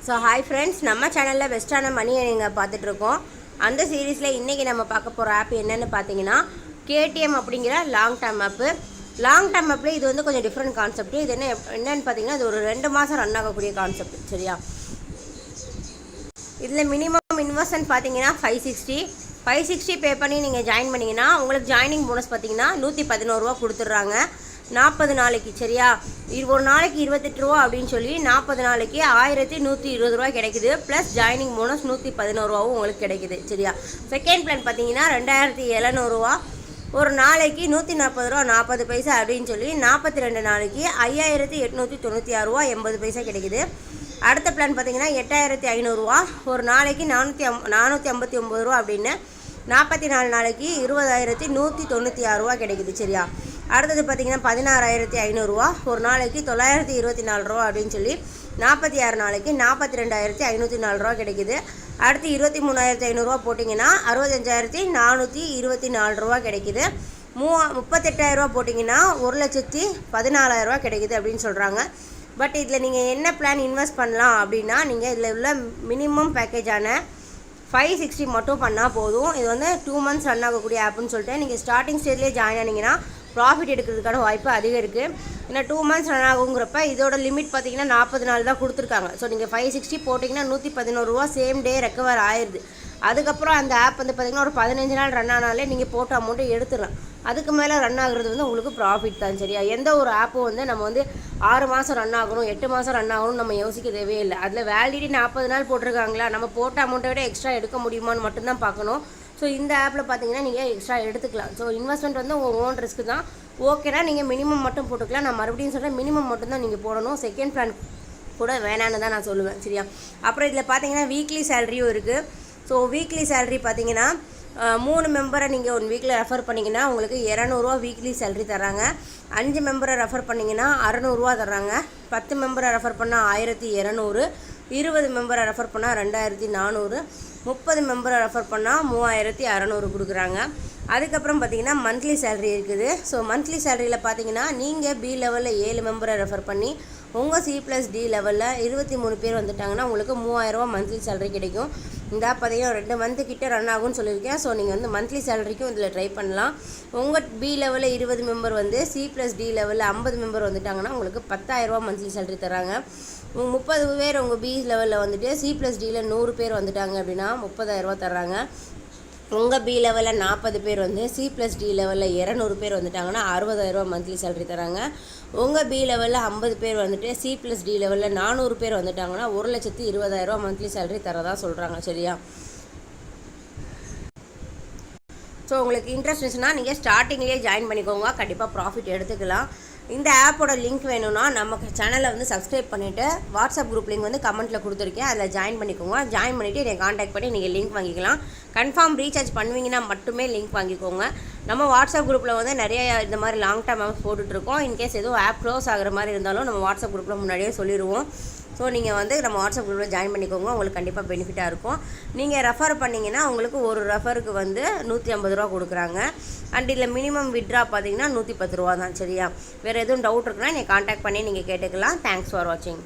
So hi friends, நம்ம சேனலில் பெஸ்ட்டான மணி நீங்கள் பார்த்துட்ருக்கோம். அந்த சீரீஸில் இன்றைக்கி நம்ம பார்க்க போகிற ஆப் என்னென்னு பார்த்தீங்கன்னா கேடிஎம் அப்படிங்கிற லாங் டேர்ம் ஆப்பு. லாங் டேர்ம் ஆப்பில் இது வந்து கொஞ்சம் டிஃப்ரெண்ட் கான்செப்ட். இது என்னென்னு பார்த்தீங்கன்னா இது ஒரு 2 மாதம் ரன் ஆகக்கூடிய கான்செப்ட். சரியா, இதில் மினிமம் இன்வெஸ்ட்மெண்ட் பார்த்தீங்கன்னா 560 பே பண்ணி நீங்கள் ஜாயின் பண்ணிங்கன்னா உங்களுக்கு ஜாயினிங் போனஸ் பார்த்தீங்கன்னா 111 ரூபா கொடுத்துட்றாங்க 40 நாளைக்கு. சரியா, ஒரு நாளைக்கு 28 ரூபா அப்படின்னு சொல்லி 40 நாளைக்கு 1120 ரூபா கிடைக்குது. ப்ளஸ் ஜாயினிங் போனஸ் 111 ரூபாவும் உங்களுக்கு கிடைக்குது. சரியா, செகண்ட் பிளான் பார்த்தீங்கன்னா 2700 ரூபா, ஒரு நாளைக்கு 140 ரூபா 40 பைசா அப்படின்னு சொல்லி 42 நாளைக்கு 5896 ரூபா 80 பைசா கிடைக்குது. அடுத்த பிளான் பார்த்தீங்கன்னா 8500 ரூபா, ஒரு நாளைக்கு 459 ரூபா அப்படின்னு 44 நாளைக்கு 20196 ரூபா கிடைக்குது. சரியா, அடுத்தது பார்த்தீங்கன்னா 16500 ரூபா, ஒரு நாளைக்கு 924 ரூபா அப்படின்னு சொல்லி 46 நாளைக்கு 42504 ரூபா கிடைக்குது. அடுத்து 23500 ரூபா போட்டிங்கன்னா 65424 ரூபா கிடைக்குது. 38000 ரூபா போட்டிங்கன்னா 1,14,000 ரூபா கிடைக்குது அப்படின்னு சொல்கிறாங்க. பட் இதில் நீங்கள் என்ன பிளான் இன்வெஸ்ட் பண்ணலாம் அப்படின்னா நீங்கள் இதில் உள்ள மினிமம் பேக்கேஜான 560 மட்டும் பண்ணால் போதும். இது வந்து 2 மந்த்ஸ் ரன் ஆகக்கூடிய ஆப்புன்னு சொல்லிட்டு நீங்கள் ஸ்டார்டிங் ஸ்டேஜ்லேயே ஜாயின் ஆனீங்கன்னா ப்ராஃபிட் எடுக்கிறதுக்கான வாய்ப்பு அதிகம் இருக்குது. ஏன்னா 2 மந்த்ஸ் ரன் ஆகுங்கிறப்ப இதோட லிமிட் பார்த்தீங்கன்னா 40 நாள் தான் கொடுத்துருக்காங்க. ஸோ நீங்கள் 560 போட்டிங்கன்னா 111 ரூபா சேம் டே ரெக்கவர் ஆயிடுது. அதுக்கப்புறம் அந்த ஆப் வந்து பார்த்திங்கன்னா ஒரு 15 நாள் ரன் ஆனாலே நீங்கள் போட்ட அமௌண்ட்டை எடுத்துடலாம். அதுக்கு மேலே ரன் ஆகுறது வந்து உங்களுக்கு ப்ராஃபிட் தான். சரியா, எந்த ஒரு ஆப்பும் வந்து நம்ம வந்து 6 மாதம் ரன் ஆகணும் 8 மாதம் ரன் ஆகணும்னு நம்ம யோசிக்க தேவையே இல்லை. அதில் வேலிடிட்டி 40 நாள் போட்டிருக்காங்களா, நம்ம போட்ட அமௌண்ட்டை விட எக்ஸ்ட்ரா எடுக்க முடியுமான்னு மட்டும்தான் பார்க்கணும். ஸோ இந்த ஆப்பில் பார்த்தீங்கன்னா நீங்கள் எக்ஸ்ட்ரா எடுத்துக்கலாம். ஸோ இன்வெஸ்ட்மெண்ட் வந்து உங்கள் ஓன் ரிஸ்க்கு தான். ஓகேனா நீங்கள் மினிமம் மட்டும் போட்டுக்கலாம். நான் மறுபடியும் சொல்கிறேன், மினிமம் மட்டும் தான் நீங்கள் போடணும். செகண்ட் பிளான் கூட வேணான்னு தான் நான் சொல்லுவேன். சரியா, அப்புறம் இதில் பார்த்தீங்கன்னா வீக்லி சேலரியும் இருக்குது. ஸோ வீக்லி சேலரி பார்த்தீங்கன்னா 3 மெம்பரை நீங்கள் 1 வீக்கில் ரெஃபர் பண்ணிங்கன்னா உங்களுக்கு 200 ரூபா வீக்லி சேலரி தராங்க. 5 மெம்பரை ரெஃபர் பண்ணிங்கன்னா 600 ரூபா தர்றாங்க. 10 மெம்பரை ரெஃபர் பண்ணால் 1200, 20 மெம்பரை ரெஃபர் பண்ணால் 2400, 30 மெம்பரை ரெஃபர் பண்ணால் 3600 கொடுக்குறாங்க. அதுக்கப்புறம் பார்த்தீங்கன்னா மந்த்லி சேலரி இருக்குது. ஸோ மந்த்லி சேலரியில் பார்த்தீங்கன்னா நீங்கள் பி லெவலில் 7 மெம்பரை ரெஃபர் பண்ணி உங்கள் C+D லெவலில் 23 பேர் வந்துட்டாங்கன்னா உங்களுக்கு 3000 ரூபா மந்த்லி சேலரி கிடைக்கும். இந்த பார்த்தீங்கன்னா 2 மந்த்து கிட்டே ரன் ஆகும்னு சொல்லியிருக்கேன். ஸோ நீங்கள் வந்து மந்த்லி சேலரிக்கும் இதில் ட்ரை பண்ணலாம். உங்கள் பி லெவலில் 20 மெம்பர் வந்து C+D லெவலில் 50 மெம்பர் வந்துட்டாங்கன்னா உங்களுக்கு 10000 ரூபா மந்த்லி சேலரி தராங்க. 30 பேர் உங்கள் பி லெவலில் வந்துட்டு C+Dயில் 100 பேர் வந்துட்டாங்க அப்படின்னா 30000 ரூபா தர்றாங்க. உங்கள் பி லெவலில் 40 பேர் வந்து C+D லெவலில் 200 பேர் வந்துட்டாங்கன்னா 60000 ரூபா மந்த்லி சேலரி தராங்க. உங்கள் பி லெவலில் 50 பேர் வந்துட்டு C+D லெவலில் 400 பேர் வந்துட்டாங்கன்னா 1,20,000 ரூபா மந்த்லி சேலரி தரதா சொல்கிறாங்க. சரியா, ஸோ உங்களுக்கு இன்ட்ரெஸ்ட் இருந்துச்சுன்னா நீங்கள் ஸ்டார்டிங்லேயே ஜாயின் பண்ணிக்கோங்க, கண்டிப்பாக ப்ராஃபிட் எடுத்துக்கலாம். இந்த ஆப்போட லிங்க் வேணும்னா நமக்கு சேனலை வந்து சப்ஸ்கிரைப் பண்ணிவிட்டு வாட்ஸ்அப் குரூப் லிங்க் வந்து கமெண்ட்டில் கொடுத்துருக்கேன், அதில் ஜாயின் பண்ணிக்கோங்க. ஜாயின் பண்ணிவிட்டு என்னை காண்டாக்ட் பண்ணி நீங்கள் லிங்க் வாங்கிக்கலாம். கன்ஃபார்ம் ரீசார்ஜ் பண்ணுவீங்கன்னா மட்டுமே லிங்க் வாங்கிக்கோங்க. நம்ம வாட்ஸ்அப் குரூப்பில் வந்து நிறைய இந்த மாதிரி லாங் டேர்ம் ஆப்ஸ் போட்டுட்ருக்கோம். இன்கேஸ் எதுவும் ஆப் க்ளோஸ் ஆகிற மாதிரி இருந்தாலும் நம்ம வாட்ஸ்அப் குரூப்பில் முன்னாடியே சொல்லிடுவோம். ஸோ நீங்கள் வந்து நம்ம வாட்ஸ்அப் குரூப்பில் ஜாயின் பண்ணிக்கோங்க, உங்களுக்கு கண்டிப்பாக பெனிஃபிட்டாக இருக்கும். நீங்கள் ரெஃபர் பண்ணிங்கன்னா உங்களுக்கு ஒரு ரெஃபருக்கு வந்து 150 ரூபா கொடுக்குறாங்க. அண்ட் இதில் மினிமம் விட்ரா பார்த்தீங்கன்னா 110 ரூபா தான். சரியா, வேறு எதுவும் டவுட் இருக்குன்னா நீங்கள் காண்டாக்ட் பண்ணி நீங்கள் கேட்டுக்கலாம். தேங்க்ஸ் ஃபார் வாட்சிங்.